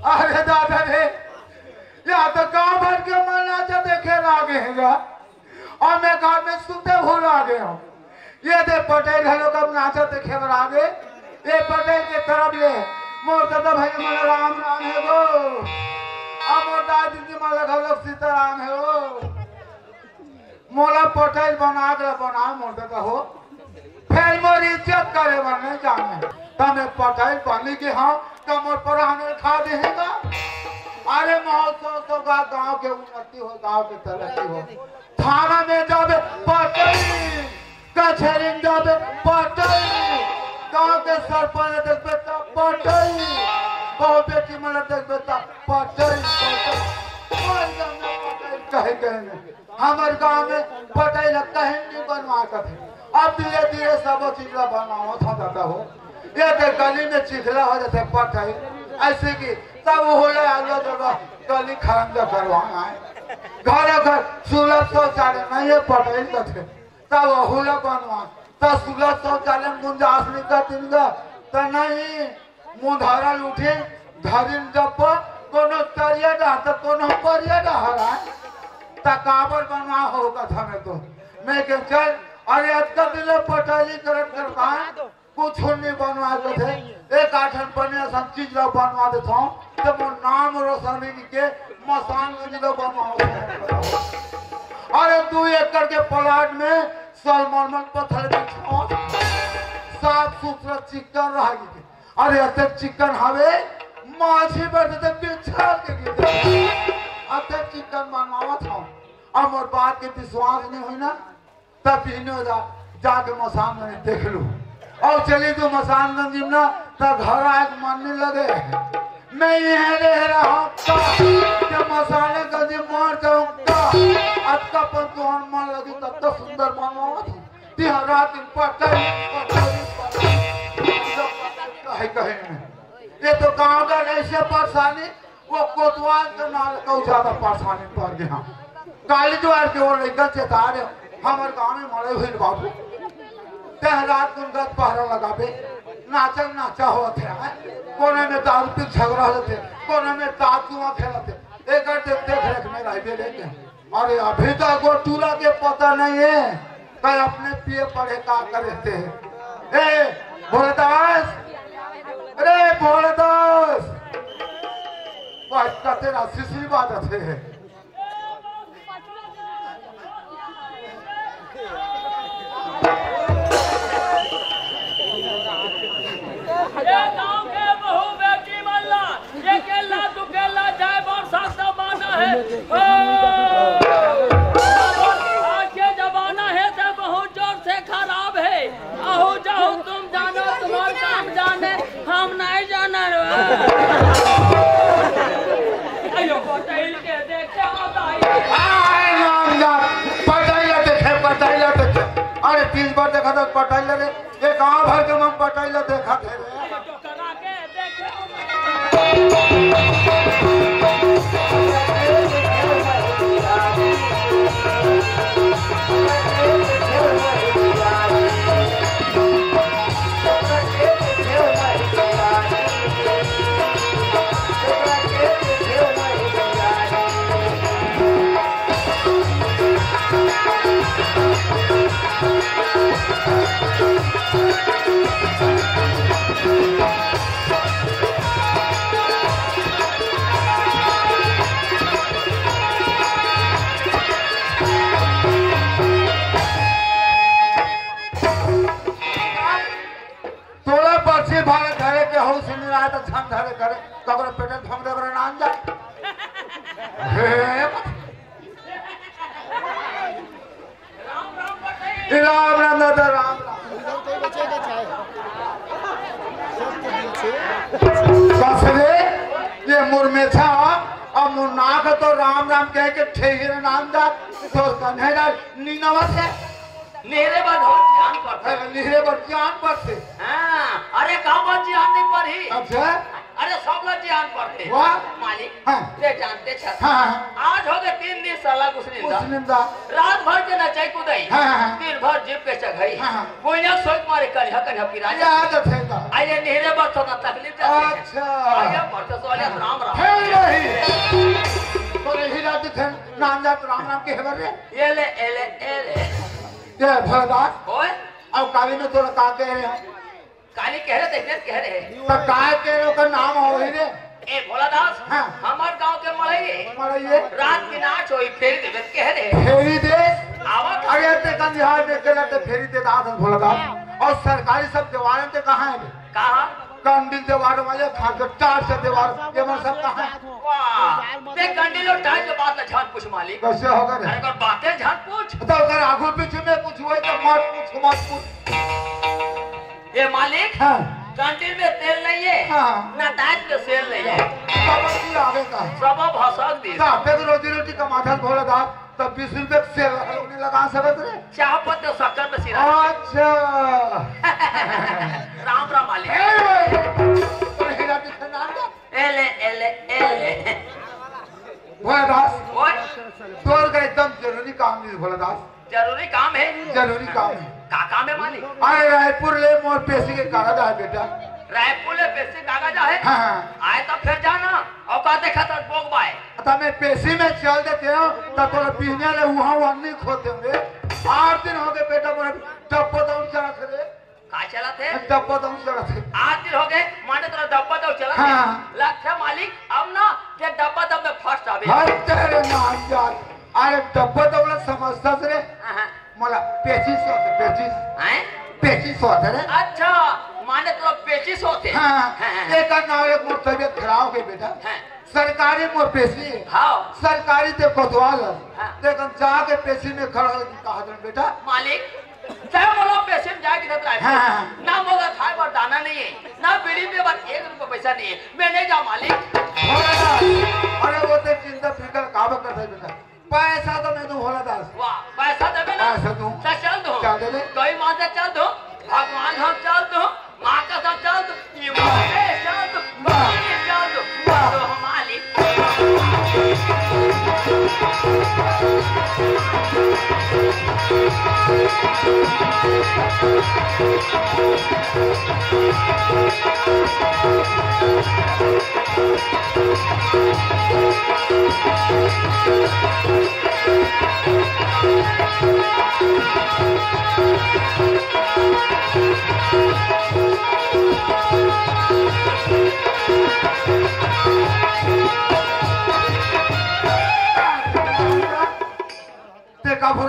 अरे दादा रे या तो गाँव भर के मरना तो देखे लागे हैं और मैं घर में सुते भूल आ गए हूँ। ये दे पटेल हेलो कब नाचा देखे लागे ये पटेल के तरफ ले मोर दादा भाई माला राम राम है वो और मोर दादी जी माला घलोक सीताराम है वो मोला पटेल बना के बना मोर दादा हो फिर मोर इज्जत करे बने जाने तमें पटेल बनी के हाँ तो मोर पराने खा देगा। अरे महोत्सव तो गाँव के उन्नति हो गाँव के तरक्की हो थाना में जाबे पटेल कचहरी में जाबे पटेल गाँव के सरपंच देखबे तो पटेल बहु बेटी मन देखबे तो पटेल कहे हमारे गाँव में पटेल कहीं नहीं बनवा कर अब धीरे धीरे सब चीज बनाओ था जाता हो ये तो गली में चिखला हो जाते पटेल ऐसे की तब होले आगे जगह गली खरंजा करवाना है घर घर 16 शौचालय नहीं है पटेल का थे तब होले बनवा तब 16 शौचालय गुंजाश नहीं करती तो नहीं मुंधारा उठे धरिन जब कोनो तरिया डालता कोनो परिया डाला तकाबर बनवा होगा था मैं तो मैं के चल अरे अत्ता दिले पटेली करत करता कुछ नहीं बनवा थे एक आठन पने सब चीज ला बनवा देता हूँ तो वो नाम रोशनी के मसान का बनवाओ। अरे 2 एकड़ के प्लाट में सलमान पत्थर साफ सुथरा चिकन रहेगी। अरे अतक चिकन हवे माछी बैठे बिछा के अतक चिकन बनवा था अब और बात के विश्वास नहीं हुई ना तब जाके मसान में देख लू और चली तो मसानगंज ना तो घर आग मन नहीं लगे मैं यहाँ रह रहा हूँ मसाले गंज मार जाऊंगा अच्छा पर तुहार मन लगी तब तो सुंदर बनवा रात ये तो गाँव का ऐसे परेशानी वो कोतवाल के नाल को ज्यादा परेशानी पड़ गया काली द्वार के ओर लेकर चेता रहे हमारे गाँव में मरे हुए बाबू रात को उनका पहरा लगाबे नाचक नाचा होते हैं कोने में दारू पी झगड़ा होते कोने में ताकुआ खेलते एक देख रेख में रहते लेते अरे अभी तक वो टूला के पता नहीं है कल अपने पिए पढ़े का करते हैं ए भोलेदास अरे भोलेदास तेरा सिसरी बात है ये गाँव के बहु बेटी मल्ला ये केला तू केला जाए बरसात जमाना है आज के जमाना है तो बहुत जोर से खराब है आहू जाओ तुम जानो तुम्हारा काम जाने हम नहीं जाना अयो पटेल के देखे पटेल देखे अरे 3 बार देखा था पटेल रे ये गाँव भर के हम पटेल देखा थे धरे करे कबर पेटे भंग दे बरे नाम जा राम राम दादा राम ये मुरमेछा और मुन्नाक तो राम राम कह के ठेहिर नाम दा तो कन्हेरा नीनवत है नेरे बाद हो जान पड़ते निहरे बच्चान पड़ते हां अरे काम जान नहीं पड़ी अच्छा अरे सब लोग जान पड़ते वाह मालिक हाँ। ते जानते छ हाँ। आज हो गए 3 दिन साला कुछ निंदा रात भर के नचाई कुदाई हाँ। दिन भर जीप पे चढ़ाई हाँ। कोई ना सोच मारे कन्हा पिरा याद है का आये नेरे बाद तो तकलीफ जाती है अच्छा आये पड़ते तो वाले राम राम है नहीं तो यही रात थे नाम जात राम राम के हेबर रे एले ये भरदास ओए अब काली में तोरा का कह रहे हैं काली कह रहे थे कह रहे तो काय के लोग का नाम हो रे ए भोलादास हाँ। हमार गांव के मड़ई मरइए रात की नाच होई फेरी देवे कह रहे फेरी दे आवा अरे ते कंदिहार में केला ते फेरी दे दास भोलादास और सरकारी सब दीवारें ते कहां है कहा कंडिल दीवार वाले खाकर टार से दीवार ये मन सब कहां है वाह ते कंडीलो टाइम के बाद ना झान पूछ मालिक कैसे होगा रे अरे कर बातें झान पूछ तो अगर आगू पीछे में कुछ हुए तो मत पूछ ये मालिक हां कंडील में तेल नहीं है हाँ। ना दांत में सेल नहीं है सब की आगे का सब भसक दी ना पे रोजी रोटी कमाता भोलादास तब 20 रुपए से उन्हें लगा सकत रे चाह पत्ते शक्कर में सिरा अच्छा राम राम मालिक तो हीरा की नाम दे एले भोलादास ओए तोर का एकदम जरूरी काम नहीं भोलादास जरूरी काम है जरूरी काम है का काम है मालिक आए रायपुर ले मोर पैसे के कागज आए बेटा रायपुर ले पैसे कागज है हाँ। आए तो फिर जाना और का देखा तो बोग बाय तो मैं पैसे में चल देते हो तो तोरा पीने ले वहाँ नहीं खोते होंगे 8 दिन हो गए बेटा मोर डब्बा दौड़ चला थे का चला थे डब्बा दौड़ चला थे 8 दिन हो गए माने तेरा डब्बा दो चला हाँ। लक्ष्य मालिक अब ना ये डब्बा दब में फर्स्ट आवे हर तेरे नाम यार अरे डब्बा दौड़ समझता रे मला 2500 हैं 2500 रे अच्छा माने तो 25 होते हाँ एक नाव एक मोर तबियत खराब के बेटा सरकारी मोर पेशी है हाँ सरकारी ते कोतवाल हाँ। लेकिन जाके पेशी में खड़ा कहा बेटा मालिक चाहे बोलो पैसे में जाके देता है हाँ। ना मोगा खाए पर दाना नहीं है ना बीड़ी में बस 1 रुपया पैसा नहीं है मैं नहीं जा मालिक अरे वो तो चिंता फिकर काबा करता है बेटा पैसा तो मैं दूं भोलादास वाह पैसा देवे ना पैसा दूं चल दो क्या देवे कोई माँ से चल दो भगवान हम चल दो माँ का सब चल दो ये चल दो चल दो मालिक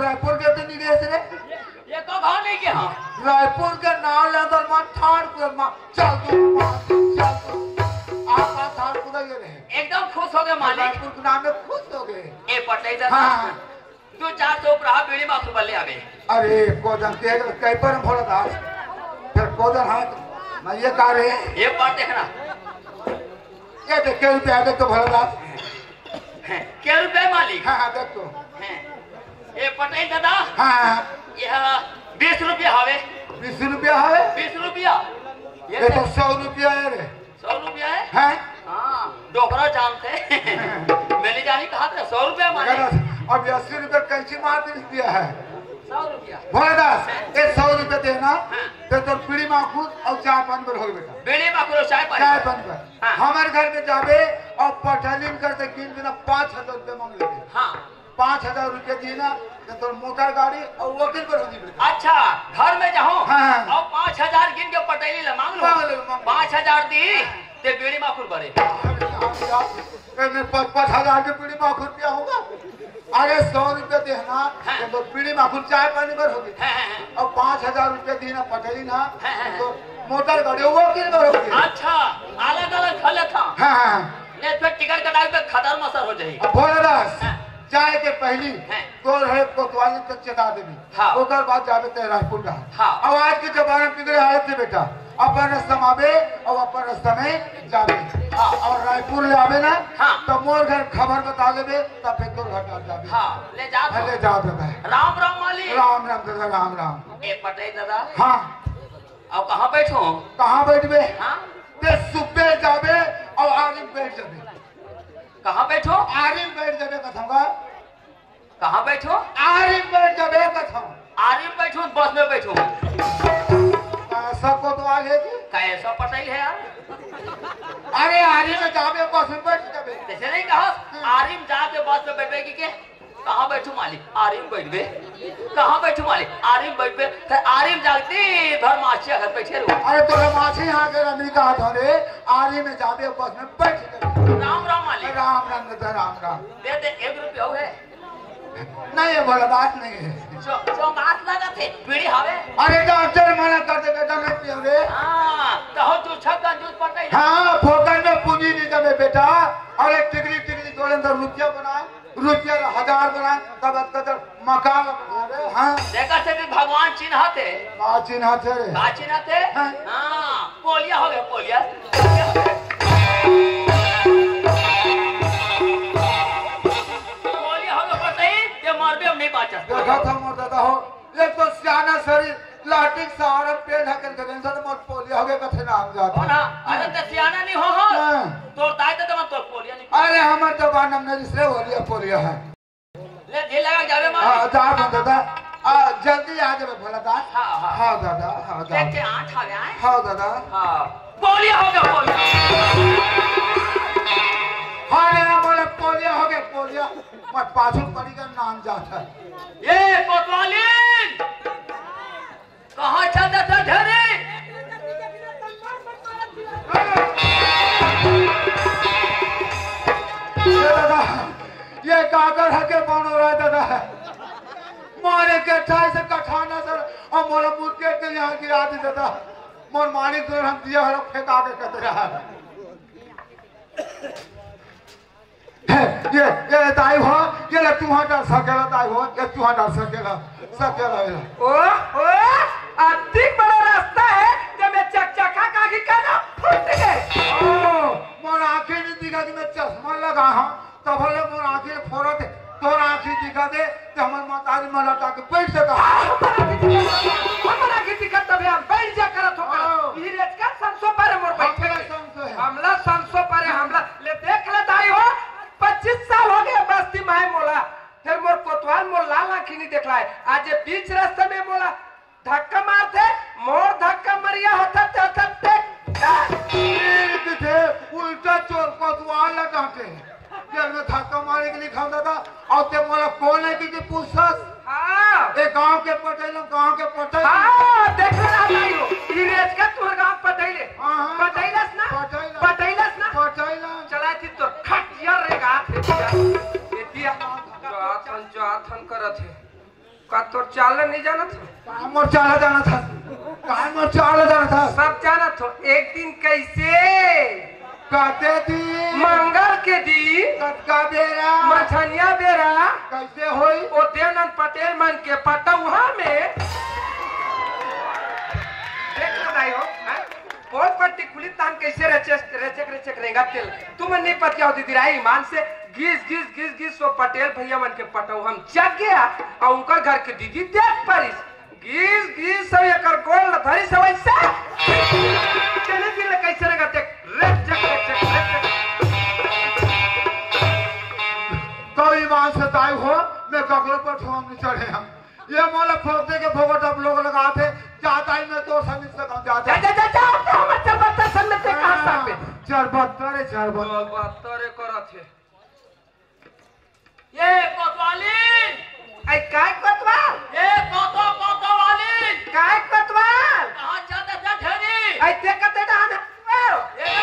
रायपुर के तो निवेश रे ये को भाव नहीं के हाँ रायपुर के नाम ले तो मां ठाड़ को मां चल तू आप ठाड़ को ये रहे एकदम खुश हो गए मालिक रायपुर के नाम में खुश हो गए ए पटई दा हाँ 2-400 उपरा बीड़ी माखू बल्ले आवे अरे कोदन के कई पर भोला दास फिर कोदन हाथ मैं ये कह रहे ये बात देखना ये देख के रुपया दे तो भोला दास क्या रुपए मालिक हाँ देख तो ये पटई दादा हाँ यह 20 रुपया हवे 20 रुपया है 20 रुपया ये तो 100 रुपया है रे 100 रुपया है हैं हाँ डोकरा जानते मैंने जानी कहा था 100 रुपया माने अब 80 रुपया कैंची मार दिया है 100 रुपया भोला दास ये 100 रुपया देना तो तो पीड़ी माखूद और चाय पान पर हो बेटा बीड़ी माखू चाय चाय पान पर हमारे घर में जावे और पटलिन करते किन बिना 5000 रुपया मांग लेते हाँ 5000 रुपया देना तो मोटर गाड़ी और वकील पर होगी बेटा अच्छा घर में जाऊं हाँ। और 5000 गिन के पटेली ले मांग लो 5000 दी ते बीड़ी माखूर भरे मैं 5000 के पीड़ी माखूर रुपया होगा अरे 100 रुपया देना तो पीड़ी माखूर चाय पानी पर होगी और 5000 रुपया देना पटेली ना तो मोटर गाड़ी वकील पर होगी अच्छा अलग अलग खले था हाँ नहीं फिर टिकट कटा पे खतर मसर हो जाएगी भोला दास चाय के पहली तो रहे कोतवाली तक चेता देवी हाँ। ओकर बाद जावे ते रायपुर का हाँ। अब आज के जमाने में बिगड़े आए थे बेटा अपन रास्ता में और अपन रास्ता में जावे हाँ, और रायपुर ले आवे ना हाँ। तो मोर घर खबर बता देबे तब फिर तोर घटा जाबे। हाँ ले जा ले जा दादा। राम राम मालिक। राम राम दादा राम राम। ए पटेल दादा हाँ अब कहाँ बैठो? कहाँ बैठबे? हाँ ते सुबह जाबे और आरिम बैठ जाबे। कहाँ बैठो? आरिम बैठ जाबे कथंगा। कहाँ बैठो? आरिम बैठ जाबे कथं। आरिम बैठो बस में बैठो। सबको तो आगे जी कैसा पटेल है यार? अरे आरिम में जाबे बस में बैठ जाबे। जैसे नहीं कहा आरिम जाके बस में बैठे की के? कहाँ बैठू मालिक? आरिम बैठ गए। कहाँ बैठू मालिक? आरिम बैठ गए। तो आरिम जागती भर माछी घर बैठे रहो। अरे तोरे माछी यहाँ के रमी कहा था रे। आरिम में जाबे बस में बैठ जाबे। राम राम मालिक। राम राम दादा राम राम। दे दे 1 रुपया हो है? नहीं ये बोला बात नहीं है। जो बात लगा थे पीड़ी हवे। अरे डॉक्टर मना कर दे बेटा मैं पियो रे। हाँ कहो तू छक्का जूस पटेल। हाँ फोकन में पूंजी नहीं जमे बेटा। और एक टिकरी टिकरी तोड़े अंदर रुपया बना रुपया 1000 बना तब कदर मकान बना रे। हाँ देखा से भगवान चिन्ह थे। चिन्ह थे रे। चिन्ह थे। हाँ पोलिया हो गया पोलिया। पोलिया हो गया पटेल ये मार भी हम नहीं बाचा। देखा था मोर दादा हो एक तो सियाना शरीर लाटिक सहारा पेड़ ढकन के दिन से मोट पोलिया हो गया कथे नाम जाता। ना अरे तो सियाना नहीं हो तो ताई तो तुम तो पोलिया नहीं। अरे हमार जबान हमने इसलिए होलिया पोलिया है। ले जे लगा जावे मार। हाँ जा दादा जल्दी आ जावे भला दादा। हाँ हाँ हाँ दादा हाँ दादा। देख के 8 आ गया है। हाँ दादा। हाँ पोलिया हो गया पोलिया। हाँ ना बोले पोलिया हो गया पोलिया मत पाछू पड़ी का नाम जाता है। ये कोतवाली कहाँ चलता था ढेरे? ये दादा ये काकर है के बन रहा है दादा मारे के 28 से कठाना सर और मोला मुर्गे के यहाँ गिरा दी दादा मोर मानी तो हम दिया हर फेंका के कहते रहा ये दाई हो ये ले तू हटा सकेला दाई हो ये तू हटा सकेला सकेला ओ अधिक बड़ा रास्ता है जब मैं चकचका काकी का ना फूट गए। ओ मोर आंखें नहीं दिखा कि मैं चश्मा लगा हूं तब ले मोर आंखें फोड़त तोर आंखें दिखा दे तो हमर माताजी में लटा के बैठ सका। हमारा की दिक्कत तब हम बैठ जा करत हो। ई रेत का 500 पर मोर बैठे हमला 500 पर हमला ले देख ले दाई हो 25 साल हो गए बस्ती में मोला फिर मोर कोतवाल मोर लाल आंखी नहीं देखला है। आज ये बीच रास्ते में मोला धक्का मारते मोर धक्का मरिया होता उल्टा चोर कोतवाल लगाते जेल में धक्का मारे के लिए खाता था और ते मोला कौन है कि पूछस। हाँ ए गांव के पटेल हाँ देख रहा नहीं हो ई रेत का तोर गांव पटेले पटेलस ना चला थी तो खटिया रेगा दिया जो आथन करत है का तोर चाल नहीं जाना था। काम और चाला जाना था सब जाना तो एक दिन कैसे कहते थी मंगल के दिन का बेरा मछनिया बेरा कैसे होई ओ देवनंद पटेल मन के पटौहा में देख बताई हो बहुत पट्टी खुली तान कैसे रेचक रहेगा तेल तुम नहीं पतिया होती दिराई ईमान से घिस वो पटेल भैया मन के पटौहा में जग गया और उनकर घर के दीदी देख परिस घिस सब एकर गोल धरी सब ऐसा चले दिल कैसे रहेगा देख कोई बात से ताई हो मैं ककड़ों पर ठोम नहीं चढ़े हम ये मोला फोड़ते के फोगट अब लोग लगाते जाता ही मैं तो संग से कम जाता चरबत्तर करत है ये कोतवाली आई काय कोतवाल ये कोतवाली काय कोतवाल कहां जाता था ढेरी आई देखते डान ये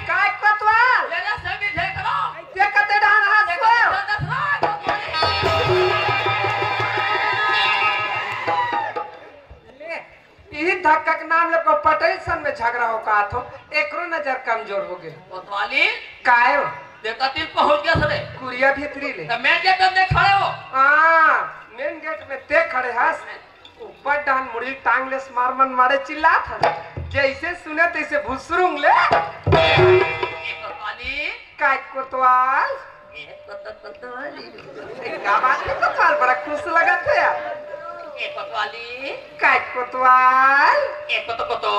काय कोतवाल ले जा संगी देख लो देखते डान हाथ यही धक्का के नाम ले पटेल सन में झगड़ा हो का थो एकरो नजर कमजोर हो गए कोतवाली काय देखा तीन पहुंच गया सरे कुरिया भीतरी ले तो मेन गेट में खड़े हो। हां मेन गेट में ते खड़े हस ऊपर डान मुड़ी टांग ले मार मन मारे चिल्ला था जैसे सुने तैसे भुसरुंग ले कोतवाली काय कोतवाल कोतवाली का बात है कोतवाल बड़ा खुश लगा था यार कोतवाली काय कोतवाल कोतो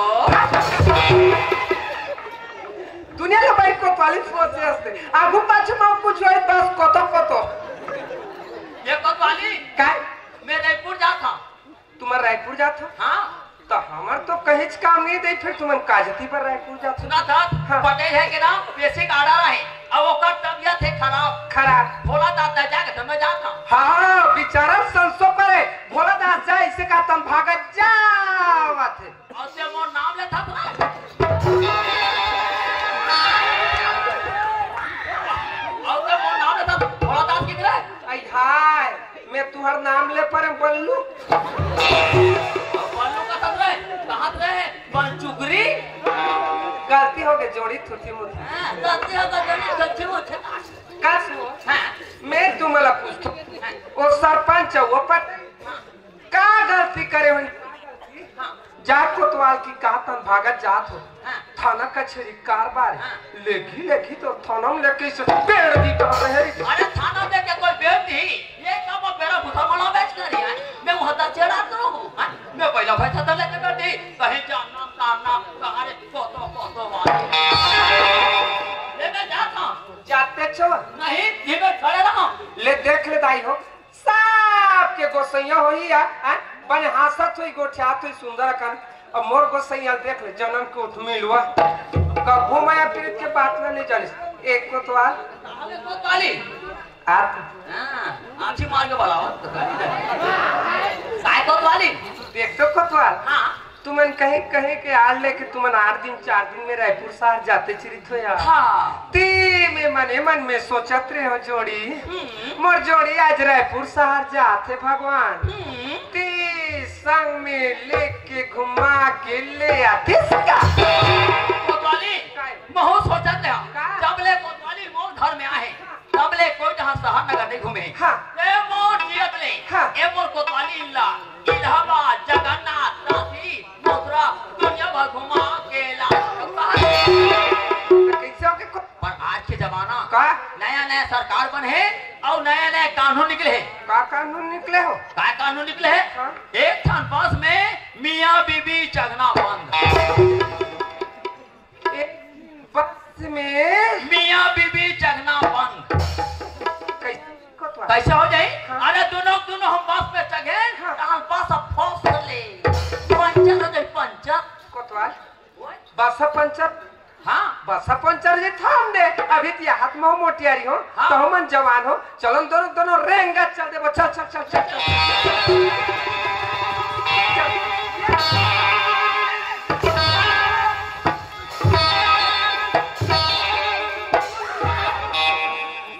दुनियाला बाई कोतवाली सोचे असते आगू पाछू मग कुछ होय बस कोतो कोतो ये कोतवाली काय मैं रायपुर जाता तुम रायपुर जात हो हाँ तो हमार तो कहीं काम नहीं दे फिर तुम काजती पर रायपुर जात सुना था हाँ। पटेल है कि ना बेसिक आड़ा रहे अब ओकर तबियत है खराब भोला दादा जाके तो मैं जाता हाँ बेचारा संसो करे भोला दास जा इसे का तम भागत जावत है और से मोर नाम लेता था और से मोर नाम लेता भोला दास की तरह आई हाय मैं तुहर नाम ले पर बल्लू बालू का तब रहे कहाँ रहे बलचुगरी गलती हो गई जोड़ी थुथी मुथी गलती हो गई सच्ची वो का सुनो मैं तुम्हाला पूछतो वो सरपंच वो पर का गलती करे हुई जात कोतवाल की कहा तन भागत जात हो थाना कचहरी कारबार लेखी तो थाना में लेके से पेड़ दी कह रहे अरे थाना में क्या कोई बेच नहीं ये काम मेरा भूसा मला बेच कर रही है मैं वहां तक चढ़ा तो हूं मैं पहला भाई था लेके बैठी कहीं जानना ताना कहां फोटो ले मैं जाता जाते छो नहीं ये मैं खड़े रहा ले देख ले दाई हो साफ के गोसैया होई या बने हासत हुई गोठियात हुई सुंदर कन अब मोर गोसैया देख ले जन्म को उठ मिलवा कबो मैं पीर के बात ना नहीं जानिस एक कोतवाल आगे कोतवाली आप हां आंची मार के बुलाओ काय कोतवाली देख तो कोतवाल हां तुमन कहीं के आड़ लेके तुमन 8 दिन 4 दिन में रायपुर शहर जाते चिरित हो यार हां ती में मन में सोचत रहे हो जोड़ी मोर जोड़ी आज रायपुर शहर जाते भगवान ती संग में लेके घुमा के ले आते सका कोतवाली बहुत सोचत है जब ले कोतवाली मोर घर में आए तब ले कोई जहां शहर नगर नहीं घूमे हां ए मोर जियत ले हाँ। ए मोर कोतवाली इल्ला इलाहाबाद जगन्नाथ काशी मथुरा दुनिया भर घुमा के ला कैसे हो के पर आज के जमाना का नया सरकार बने और नया कानून निकले है का कानून निकले हो क्या कानून निकले है हाँ। एक थान पास में मियाँ बीबी चगना बंद एक बस में मियाँ बीबी चगना बंद कैसे कोतवाल कैसे हो जाए हाँ। अरे दोनों हम बस में चगे हाँ। हम बस अब फौस ले पंचर हो जाए पंचर कोतवाल बस पंचर हाँ बस पंचर जी थाम दे अभी तो हाथ में हो मोटियारी हो हाँ। तो हम जवान हो चलो दोनों रेंगा चल दे चल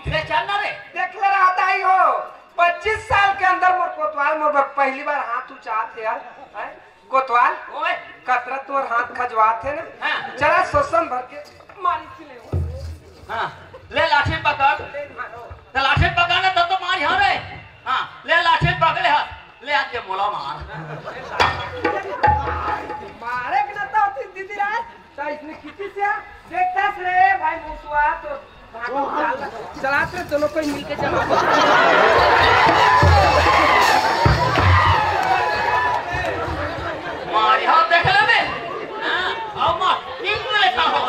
धीरे चलना रे देख ले रहता ही हो 25 साल के अंदर मोर कोतवाल मोर पहली बार हाथ उचाते यार हैं? कोतवाल ओए कतरा तोर हाथ खजवाते ना हाँ। जरा शोषण भर के मारी के ले हाँ ले लाठी पकड़ तो लाठी पकड़ना तो मार यहाँ रे हाँ ले लाठी पकड़ ले हाथ ले हाथ ये मोला मार मारे के ना तो दीदी रात तो इसने किसी से देखता रे भाई मुसवा तो चलाते दोनों कोई मिलके चला मारी हाथ देख ले बे हाँ अब मार ठीक में लेता हो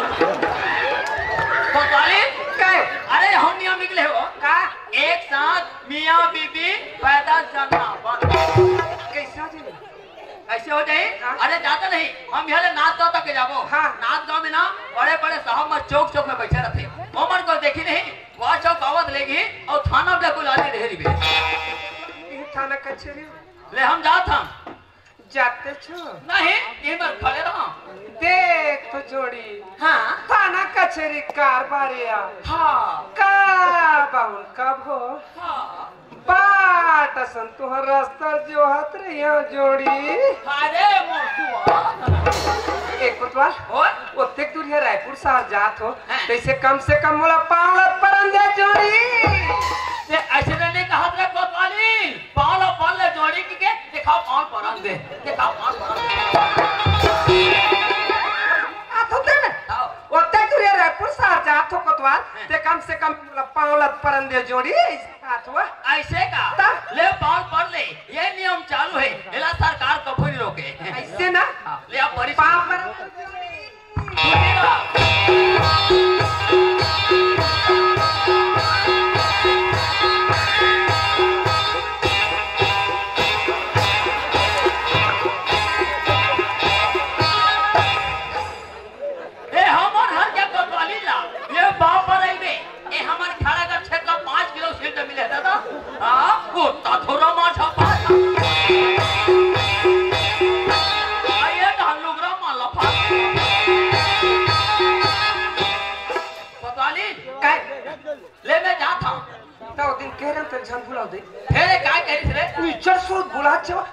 कोतवाली काय अरे हम नियम निकले हो का एक साथ मियाँ बीबी पैदा करना बंद कैसे हो जी ऐसे हो जाए हाँ। अरे जाता नहीं हम यहाँ नाच गाँव तक जाबो हाँ। नाच गाँव में ना बड़े बड़े साहब में चौक में बैठे रहते मोमन को देखी नहीं वह चौक आवत लेगी और थाना में बुलाती रहे ये थाना कचहरी ले हम जात हम जाते छो नहीं ये मैं खड़े रहा देख तो जोड़ी हाँ थाना कचहरी कारबारिया हाँ का बाहुन कब हो हाँ बाट असन तुहर रास्ता जो हाथ रे यहाँ जोड़ी अरे मोसुआ एक कोतवाल ओए ओते दूर है रायपुर शहर जात हो हाँ। तैसे कम से कम मोला पावलत परन दे जोड़ी ये ऐसे नहीं कहा था कोतवाली पाल पाल जोड़ी के दिखाओ पाल परन दे दिखाओ पाल परन आथो दे ना ओते दूर है रायपुर शहर जात हो कोतवाल ते कम से कम पावलत परंदे जोड़ी हाथ हुआ ऐसे का ले पाँव पढ़ ले, ये नियम चालू है, इला सरकार कभी नहीं रोके। ऐसे ना ले आप परी पाँव पर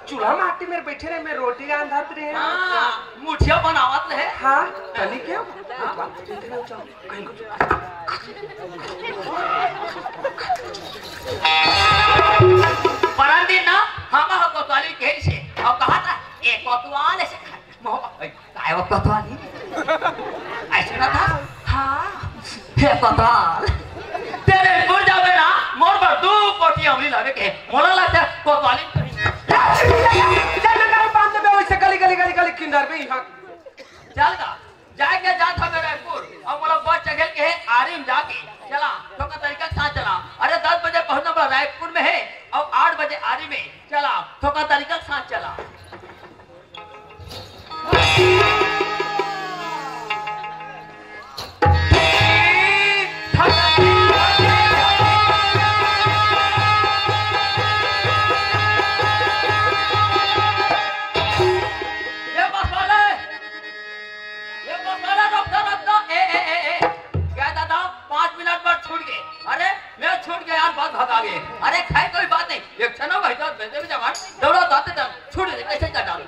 चूल्हा माटी में बैठे रहे, मैं रोटी आंधात रहे। मुठिया बनावत रहे। हाँ तनी क्यों परंदी ना हम कोतवाली कही से और कहा था एक कोतवाल ऐसे काय वो कोतवाली ऐसे ना था। हाँ हे कोतवाल तेरे गुर जावे ना मोर पर दो कोटी अमली लावे के मोला लाते कोतवाली किंडर में यहाँ चल का जाके जा था मेरे पुर और मोला बस चढ़ल के है आरिम जाके चला तो का तरीका साथ चला। अरे 10 बजे पहुंचना पड़ा रायपुर में है और 8 बजे आरी में चला तो का तरीका साथ चला। अरे खाए कोई बात नहीं, एक क्षण भाई तो वैसे भी जवान दौड़ा जाते थे छोड़ दे कैसे कर डाल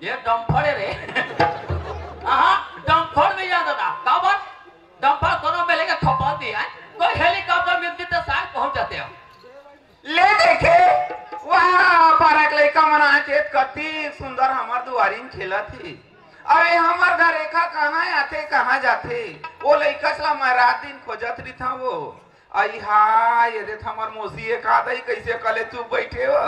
ये डंफड़े रे डंफड़ में जाता था काबर डंफड़ दोनों में लेके खपा दिया कोई हेलीकॉप्टर मिलती तो शायद पहुंच जाते हो। ले देखे वाह पारक लड़का मना चेत कति सुंदर हमार दुआरी में खेला थी। अरे हमार घर रेखा कहाँ आते कहाँ जाते वो लड़का चला मैं रात दिन खोजत रही था वो आई हाय ये देख हमार मौसी एक आदई कैसे कले तू बैठे हो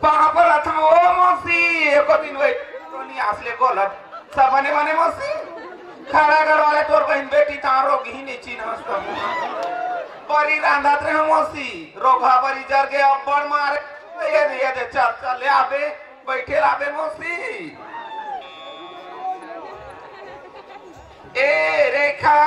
वहां पर था ओ मौसी एको दिन वही टोनी आसले गोलत सब बने बने मौसी खड़ा घर वाले तोर बहन बेटी तारो घी नहीं चिन्हस बड़ी रांधात रहे मौसी रोगा बड़ी जर के अब बड़ मारे ये दे चल चल ले आबे बैठे लाबे मौसी ए रेखा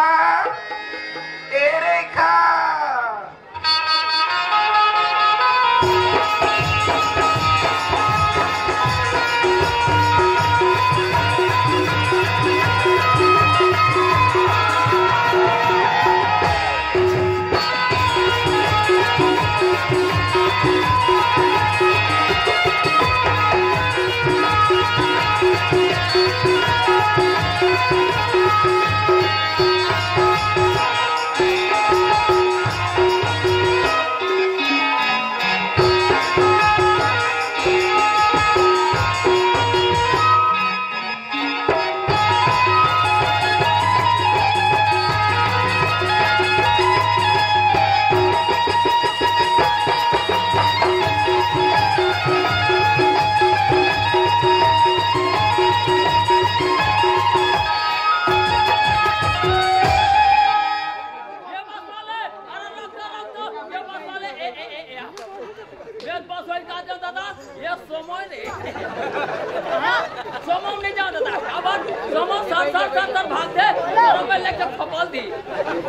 आवाज समझ सर भागते और मैं लेके फपल दी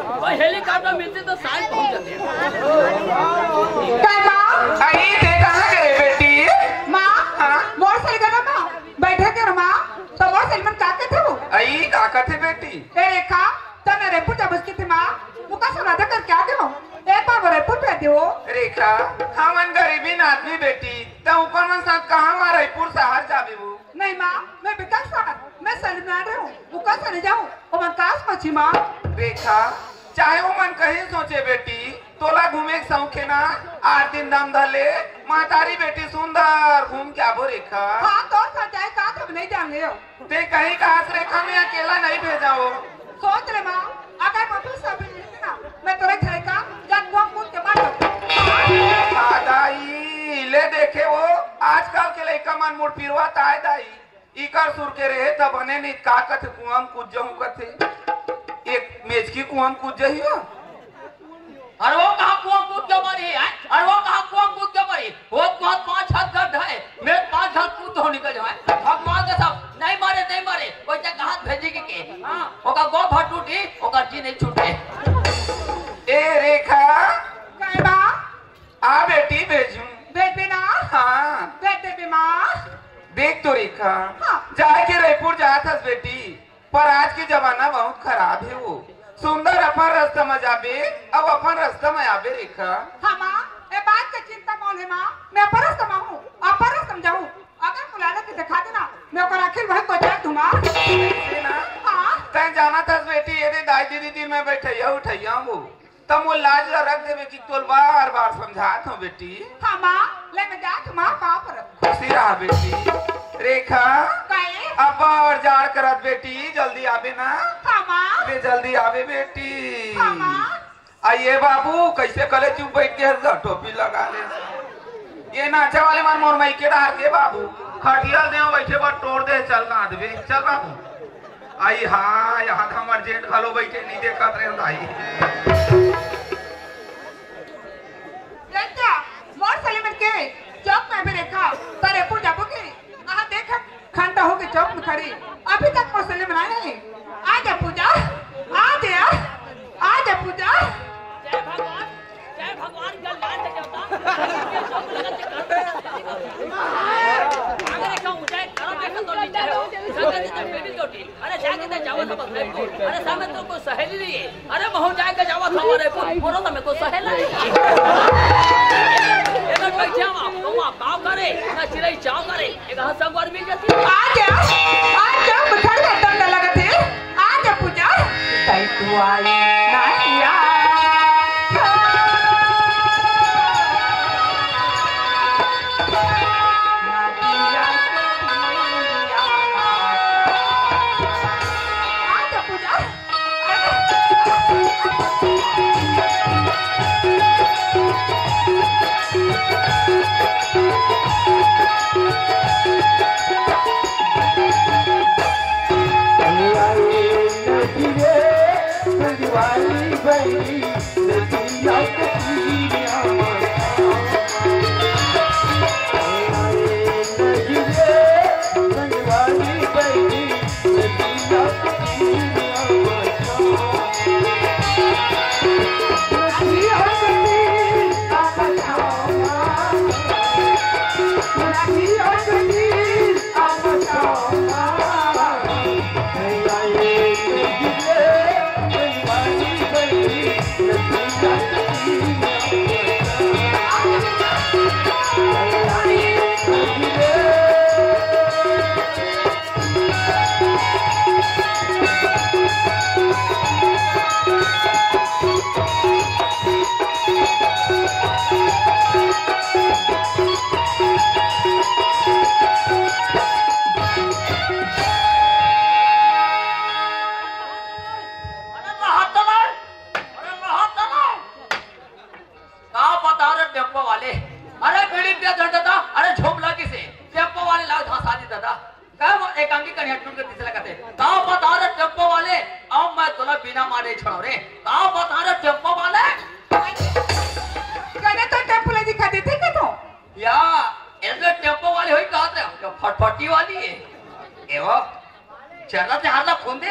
और हेलीकॉप्टर मिलती तो साइड पहुंच जाते काय माँ आई ते कहाँ गए बेटी? माँ मोटरसाइकिल ना माँ बैठे के माँ तो मोटरसाइकिल में का थे वो आई काका थे बेटी? ए रेखा तने रेपुर जब उसकी थी माँ मुका सुना था कर क्या दो एक बार वो रेपुर पे दो रेखा हमन गरीबी आदमी बेटी तो ऊपर मन साथ कहाँ वहाँ रायपुर शहर जाबे वो? नहीं माँ मैं विकास साहब मैं सलमान रही हूँ मुका चले जाऊँ और मैं काश पची माँ रेखा चाहे वो मन कहीं सोचे बेटी तोला घूमे के शौक है ना 8 दिन दम धले मातारी बेटी सुंदर घूम के आबो रेखा। हाँ तो साथ जाए का तब नहीं जाएंगे हो ते कहीं कहा रेखा में अकेला नहीं भेजा हो। सोच ले माँ अगर वापस सब ना मैं तेरे घर का जब वो कूद के मार दाई ले देखे वो आजकल के लड़का मन मुड़ पिरवा ताय दाई इकर सुर के रहे तब बने नहीं काकत कुआम कूद जाऊं कथे एक मेज की कुआम कूद जाही हो। अरे वो कहाँ कुआं कूद के मरी है? अरे वो कहाँ कुआं कूद के मरी? वो 5 हाथ गड्ढा है, मैं 5 हाथ कूद हो निकल जाए। अब मार के सब नहीं मारे कोई जगह हाथ भेजी के हाँ ओका गो भर टूटी ओका जी नहीं छूटे। ए रेखा काय माँ आ बेटी भेजूं भेज देना हाँ भेज दे माँ देख तो रेखा हाँ। जाए के रायपुर जात हस बेटी पर आज के जमाना बहुत खराब है वो सुंदर अपन रास्ता में जाबे अब अपन रास्ता में आबे रेखा। हाँ माँ ये बात का चिंता मोल है माँ मैं अपना समझूं अपना समझाऊं अगर बुलाने के दिखा देना मैं ओकर आखिर वही को जाए दूँ माँ ऐसे ना हाँ तै जाना था बेटी ये दाई दीदी दिन में बैठैया उठैया वो तब वो लाज रख देवे कि तोल बार बार समझात हूँ बेटी। हाँ माँ ले मैं जा तू माँ पाँव पर खुशी रहा बेटी। रेखा काहे अब और जाड़ करत बेटी जल्दी आबे ना हाँ माँ बे जल्दी आबे बेटी। हाँ माँ आइए बाबू कैसे कले चुप बैठ के टोपी लगा ले ये नाचे वाले मन मोर माई के डार के बाबू खटिया दे बैठे बार तोड़ दे चल ना दे चल बाबू आई हाँ यहाँ का हमार जेठ घलो बैठे नहीं देखत रहे भाई लज्जा मोर सलीमन के चौक में भी देखा तारे पुर जाबोगे वहाँ देख घंटा हो गए चौक में खड़ी अभी तक मोर सलीमन आए नहीं आ जा पूजा आ जा पूजा जय भगवान कल्याण से देवता अरे क्यों ऊंचाई करो देखो तो नीचे हो संगत से बेबी टोटी अरे जाके तो जाओ तो बस अरे सामने तो कोई सहेली नहीं है अरे महू जाके जाओ तो हमारे बोलो तो मैं को सहेला एकर बैठे हम पाव करे ना चिड़ै चाव करे एक हंसा गोर मिल जाती आ जा मुखर का डंडा लगा थे आ जा पूजा ताई तू आई नहीं आ बिना मारे छोड़ो रे कहाँ बता रहे टेम्पो वाले कहने तो टेम्पो ले दिखा देते क्या तो या ऐसे टेम्पो वाले हुई कहा थे जो फटफटी वाली है एवं चरला से हारला खून दे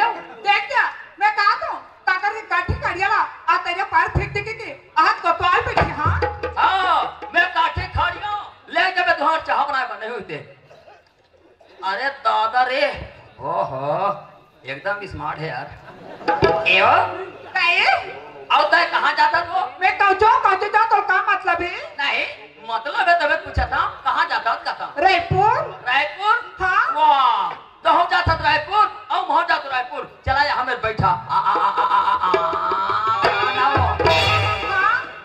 देख क्या मैं कहा तो काकर की काठी कड़ियाला आ तेरे पैर फेंक दे के हाथ को पाल पे हां हां मैं काठे खड़ियो ले जब तोहर चाह बनाए बने होते अरे दादा रे ओहो एकदम स्मार्ट है यार एओ काहे आओ तय कहां जाता तू मैं कहूं जा तो का मतलब है नहीं मतलब है तबे पूछा था कहां जाता का था रायपुर हां वाह तो हम जाता रायपुर और हम जाता रायपुर चला जा हमें बैठा हां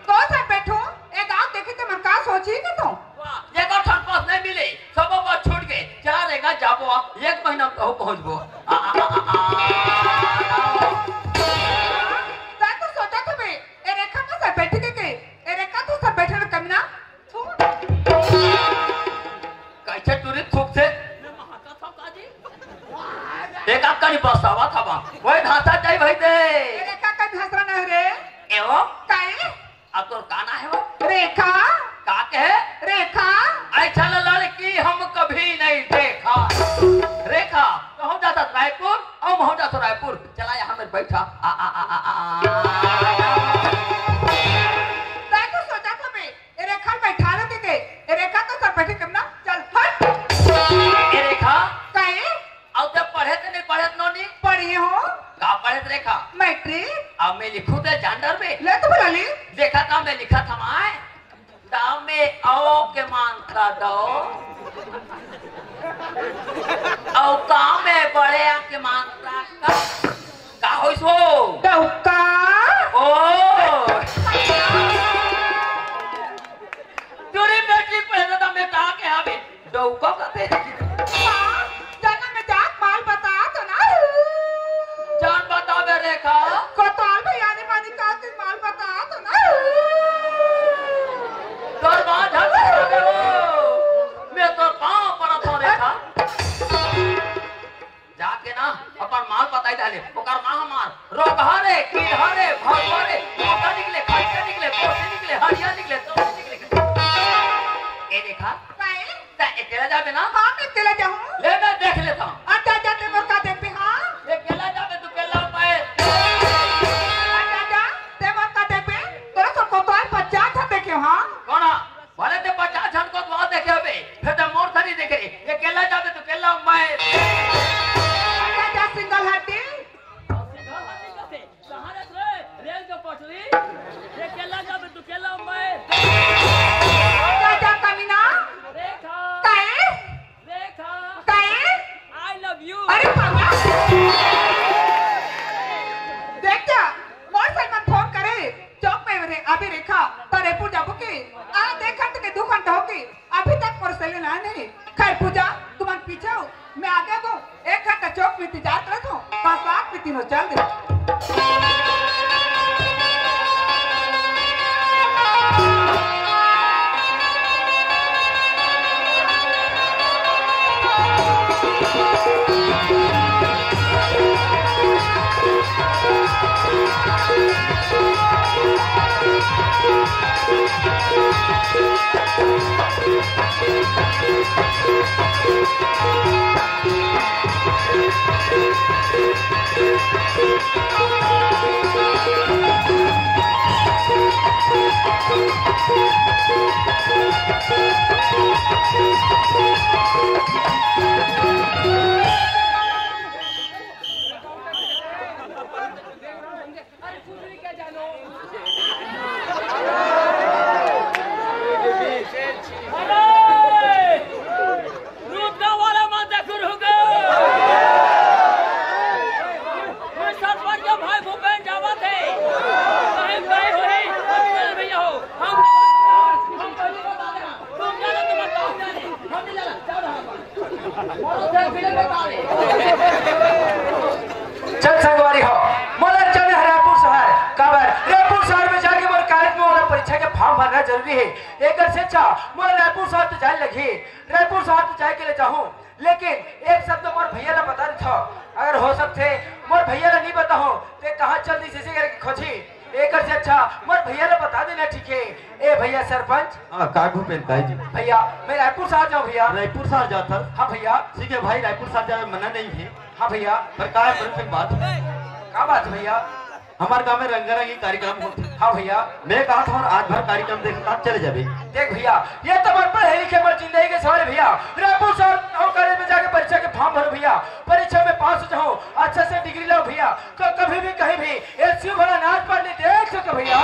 तो सब बैठो एक गांव देखे तो मैं का सोची के तो वाह ये का ठनपास नहीं मिले सब बात छोड़ के चला रहेगा जाबो 1 महीना कहूं पहुंचबो कैसे तुरंत थूक से एक आपका नहीं बसावा था बा वही घासा चाहिए भाई दे रेखा का हंसरा नहीं रे एवो काहे अब तो काना है वो रेखा का कहे रेखा ऐसा लड़की हम कभी नहीं देखा रेखा तो हम जाता रायपुर और हम जाता रायपुर चला यहाँ में बैठा सोचा था मैं रेखा बैठा ले के रेखा तो सब बैठे करना चल हट रेखा काहे अब जब पढ़े थे नहीं पढ़े नोनी पढ़ी हो का पढ़े थे रेखा मैट्रिक अब मैं लिखूं थे जानडर में ले तो बोला ली देखा था मैं लिखा था मैं दाव में औ के मानता दो औ काम में बड़े के मानता का हो सो डौका ओ तुरी मैट्रिक पढ़े था मैं कहा के आवे डौका कहते जाना में जात माल बता तो ना जान बता बे रेखा कोताल में यानी मानी का माल बता तो ना तोर मां ढल से मैं तो पांव पड़ा था रेखा जाके ना अपन माल बताई डाले ओकर मां हमार रोग हरे की हरे भगवारे मोटा निकले खाइया निकले पोसे निकले हरिया निकले तो निकले ए देखा काहे ता अकेला जाबे ना हां मैं अकेला जाऊं ले मैं देख लेता हूं अच्छा जाते वो का देख पे हां अकेला जाबे तू केला पाए अच्छा ते वो का देख पे तोरा तो कोताल 50 था देखे हां कोना भले ते 50 जन को वहां देखे बे फिर ते मोर थरी देखे अकेला जाबे तू केला मैं अच्छा सिंगल हड्डी रेल के पटरी ये केला जाबे तू केला मैं अच्छा कमीना रेखा काहे आई लव यू अरे पापा देख क्या मोर सलमान फोन करे चौक में रे अभी रेखा तारे पूजा बुकी आ देख घंटे के 2 घंटा हो गई अभी तक मोर सैलून आया नहीं खैर पूजा तुम पीछे हो मैं आगे हूं 1 घंटा चौक में इंतजार करत हूं 5 लाख में तीनों चल दे चल संगवारी हो मोला चल रायपुर शहर काबर रायपुर शहर में जाके मोर कॉलेज में मोला परीक्षा के फॉर्म भरना जरूरी है एक से अच्छा मोला रायपुर शहर तो जाए लगी रायपुर शहर तो जाए के लिए चाहूं लेकिन एक शब्द मोर भैया ला बता था अगर हो सकते मोर भैया ला नहीं बताओ ते कहां चल दी जैसे करके खोजी एक से अच्छा मोर भैया ने बता देना ठीक है। ए भैया सरपंच। हाँ का भूपेन का जी भैया मैं रायपुर से आ जाऊँ भैया। रायपुर से आ जाता। हाँ भैया। ठीक है भाई, रायपुर से जाने मना नहीं है। हाँ भैया। पर का है फिर बात क्या बात भैया? हमारे गांव में रंगारंगी कार्यक्रम होते। हाँ भैया। मैं कहा था आज भर कार्यक्रम देखना चले जाबे। देख भैया ये तो मर पढ़े लिखे मर जिंदगी के सवाल भैया। रायपुर शहर कॉलेज में जाके परीक्षा के फॉर्म भरो भैया, परीक्षा में पास हो जाओ, अच्छे से डिग्री लो भैया, कभी भी कहीं भी एसयू भला नाच पढ़ने देख सको भैया।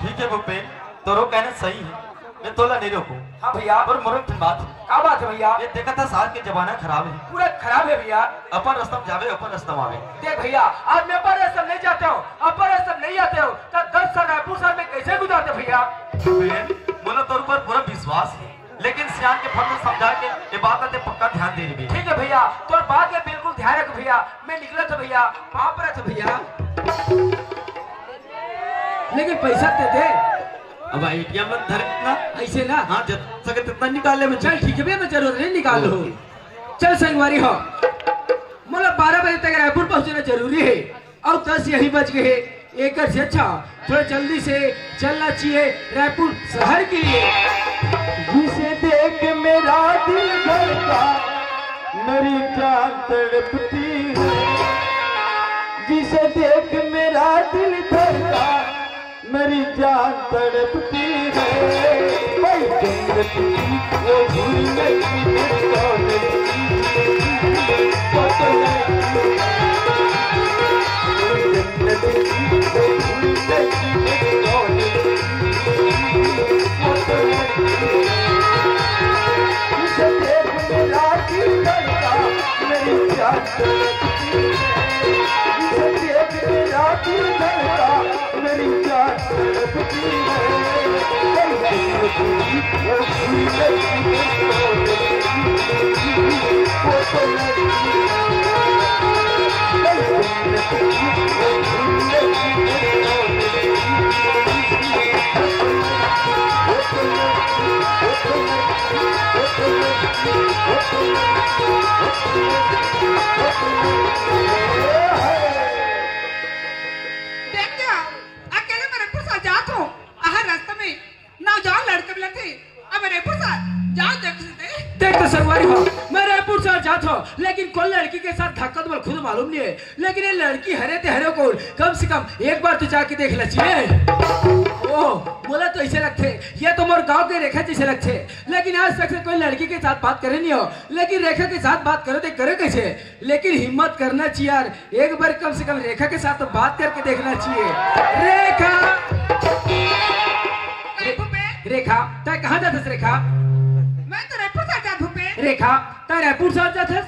ठीक है भूपेन, तो कहना सही है, मैं तोला नहीं रोकू। हाँ भैया। और मुरम बात क्या बात है भैया? ये देखा था साल के जमाना खराब है, पूरा खराब है भैया। अपन रस्तम जावे अपन रस्तम आवे। देख भैया आज मैं अपर रस्तम नहीं जाता हूँ, अपर रस्तम नहीं आते हो तो 10 साल रायपुर शहर में कैसे गुजारते भैया? बोला तौर पर पूरा विश्वास है, लेकिन सियान के फर्ज समझा के ये बात आते पक्का ध्यान दे रही। ठीक है भैया, तो बात में बिल्कुल ध्यान रख भैया। मैं निकला था भैया, वहां पर था भैया, लेकिन पैसा दे दे। अब एटीएम में धर इतना ऐसे ना। हाँ जब सके तितना निकाल ले। चल ठीक है भैया, मैं जरूर नहीं निकाल लो। चल संगवारी हो, मतलब 12 बजे तक रायपुर पहुंचना जरूरी है और 10 यही बज गए। एक से अच्छा थोड़ा जल्दी से चलना चाहिए रायपुर शहर के लिए। जिसे देख मेरा दिल धड़का मेरी जान तड़पती है, जिसे देख मेरा दिल धड़का मेरी जान तड़पती है। भाई जन्नती वो भूल लेकिन कोई लड़की के साथ धक्का तो खुद मालूम नहीं है, लेकिन ये लड़की हरे ते हरे को कम से कम एक बार तो जाके देख चाहिए। ओह बोला तो ऐसे लगते, ये तो मोर गांव के रेखा जैसे लगते, लेकिन आज तक से कोई लड़की के साथ बात करे नहीं हो, लेकिन रेखा के साथ बात करो तो करे कैसे? लेकिन हिम्मत करना चाहिए यार, एक बार कम से कम रेखा के साथ तो बात करके देखना चाहिए। रेखा रेखा तय कहाँ जाता रेखा? मैं तो रायपुर से जाता हूँ। रेखा तय रायपुर से जाता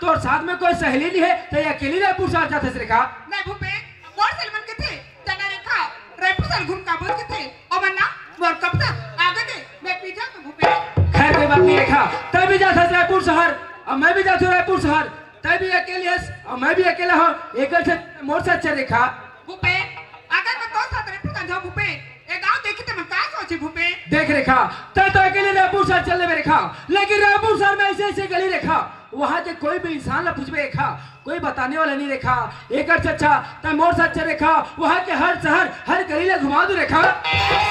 तो साथ में कोई सहेली नहीं है तो अकेली रायपुर से जाता रेखा? नहीं भूपे, मोर सलमान के थे जना रेखा रायपुर से घूम का बोल के थे और वरना मोर कब तक आगे थे मैं पीछा में भूपे। खैर कोई बात नहीं रेखा, तय भी जाता रायपुर शहर और मैं भी जाता हूँ रायपुर शहर, तय भी अकेली है और मैं भी अकेला हूँ, एक से मोर से अच्छा रेखा। भूपे अगर मैं तो साथ रायपुर से जाऊँ भूपे, ये गांव देखी तो मैं क्या सोची भूपे? देख रेखा तय तो अकेले रायपुर शहर चलने में रेखा, लेकिन रायपुर शहर में ऐसे ऐसे गली रेखा, वहां के कोई भी इंसान ना पूछबे रेखा, कोई बताने वाला नहीं रेखा। एक अच्छा तय मोर से अच्छा रेखा, वहां के हर शहर हर गली ले घुमा दू रेखा।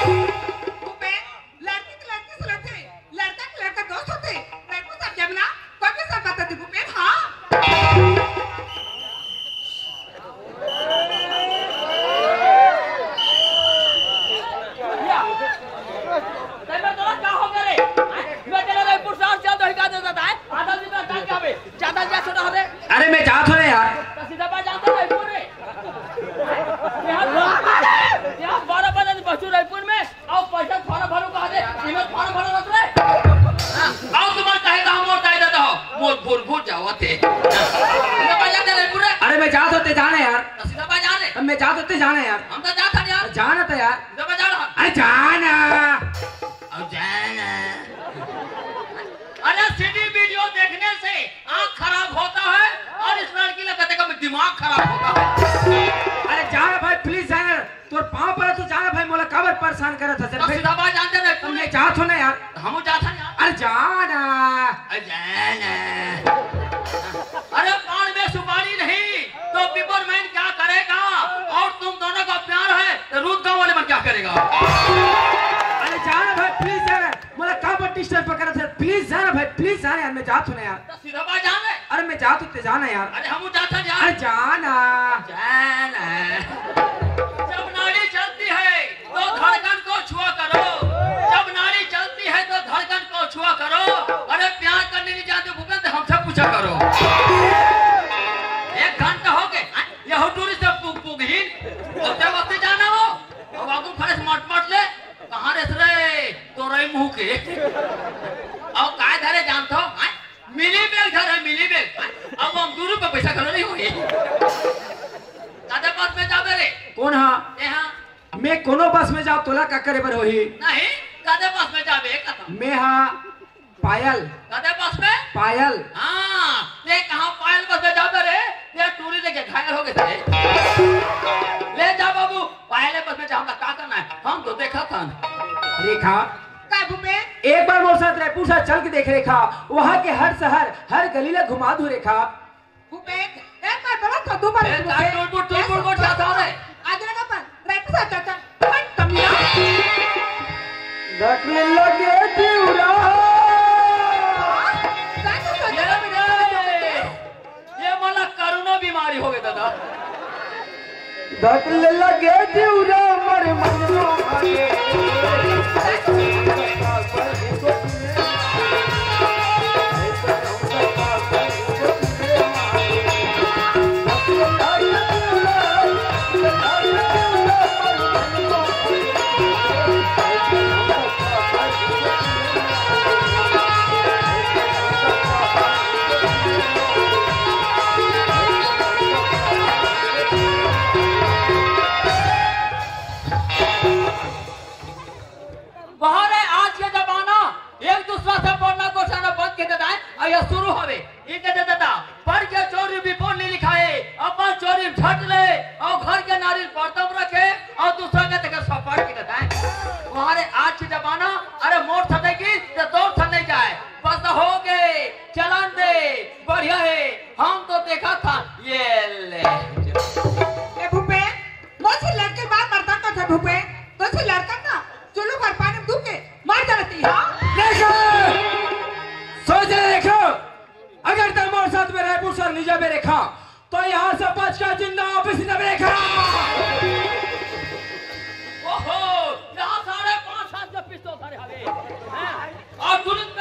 भूपे लड़की के लड़की से लड़ते, लड़का के लड़का दोस्त होते, रायपुर से जब ना कोई भी सब बताती भूपे। हाँ अरे मैं जात हो यार, रायपुर में और पैसा फॉर्म भरो कहा दे, फॉर्म भरो रख ले आओ तुम्हारे चाहे हम और चाहे देता हो मोर भूल जाओ थे। रायपुर अरे मैं जात होते जाने यार, सीधा जाने मैं जात होते जाने यार, हम तो जाता यार, जाना था यार, अरे जाना अब जाना। अरे सीडी वीडियो देखने से आंख खराब होता है और इस लड़की का कहते का दिमाग खराब होता है। अरे जाना भाई प्लीज जाना, तोर पांव पर तो जाना भाई, मोला काबर परेशान करत है सर? सीधा बात जानते हैं तुमने जात हो ना यार, हम जाता यार। अरे जाना अरे जाना। अरे पान में सुपारी नहीं तो विपुल मैन क्या करेगा और तुम दोनों का प्यार है तो रूद गांव वाले मन क्या करेगा? अरे जाना भाई प्लीज जाना, मुझे का बट्टी स्टैंड पकड़ा था, प्लीज जाना भाई, प्लीज जाना यार, मैं जात हूं ना यार। तो सीधा बात जान ले। अरे मैं जात हूं, जाना यार। अरे हम जाता जा। अरे जाना जाना। जब नाड़ी चलती है तो धड़कन को छुआ करो, जब नाड़ी चलती है तो धड़कन को छुआ करो। अरे प्यार करने नहीं जाते भूपेंद्र, हमसे पूछा करो। 1 घंटा हो गए यह टूरिस्ट पुगहीन होते वक्त जाना हो अब आगू खड़े स्मार्ट मार्ट ले कहाँ रेस रे तो रही मुंह के अब काय धरे जानते हो मिली बैग धरे मिली बैग अब हम 2 रुपए पैसा खर्च नहीं हुई कादे बस में जाबे रे कौन हा यहाँ मैं कोनो बस में जाओ तोला का करे बर होही नहीं कादे बस में जाबे कथा मैं हा पायल कादे बस में पायल हाँ ये कहाँ पायल बस में जाबे रे ये टूरी लेके घायल हो गए थे ले जा बाबू पायल बस में जाऊंगा क्या करना है हम तो देखा था रेखा का भूपे एक बार मोर साथ रायपुर से चल के देख रेखा, वहाँ के हर शहर हर गली में घुमा दू रेखा। भूपे एक बार बोला तो 2 बार ए, टूर जाता है आगे लगा पर राइट से चाचा हट कमिया रखने लगे दिउरा ये मला कोरोना बीमारी हो गई दादा रखने लगे दिउरा मर मनो शुरू होवे इनके दादा पढ़ के चोरी भी बोल नहीं लिखाए अपन चोरी झट ले और घर के नारी बर्तन रखे और दूसरा के तक सब पढ़ के बताए तुम्हारे आज के जमाना अरे मोट सदेगी तो दौड़ थने जाए बस हो गए चलन दे बढ़िया है हम तो देखा था ये ले ए भूपे मुझे लड़के बात मरता तो था भूपे तो से लड़का ना चलो घर पानी में डूब के मर जाती हां देखो सोच देखो अगर तुम्हारे साथ में रायपुर सर निजा में रेखा तो यहाँ से बच का जिंदा ऑफिस में रेखा। ओहो यहाँ 5.5-7 पिस्तौल सारे हवे और तुरंत